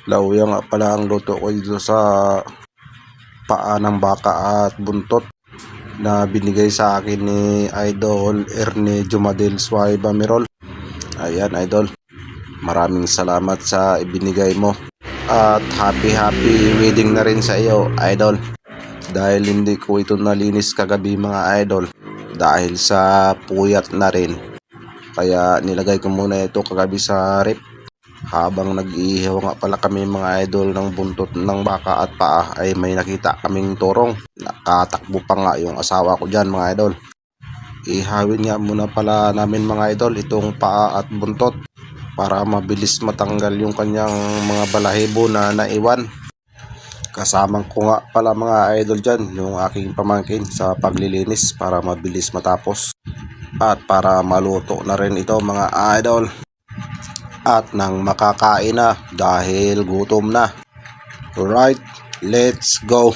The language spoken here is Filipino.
Lauya nga pala ang luto ko dito sa paa ng baka at buntot na binigay sa akin ni Idol Erne Jumadel Suayba Merol. Ayan Idol, maraming salamat sa ibinigay mo at happy wedding na rin sa iyo Idol. Dahil hindi ko ito nalinis kagabi mga Idol dahil sa puyat na rin, kaya nilagay ko muna ito kagabi sa rep. Habang nag-iihaw nga pala kami mga Idol ng buntot ng baka at paa ay may nakita kaming turong. Nakatakbo pa nga yung asawa ko dyan mga Idol. Ihawin nga muna pala namin mga Idol itong paa at buntot para mabilis matanggal yung kanyang mga balahibo na naiwan. Kasamang ko nga pala mga Idol dyan yung aking pamangkin sa paglilinis para mabilis matapos at para maluto na rin ito mga Idol. At nang makakain na dahil gutom na. Alright, let's go.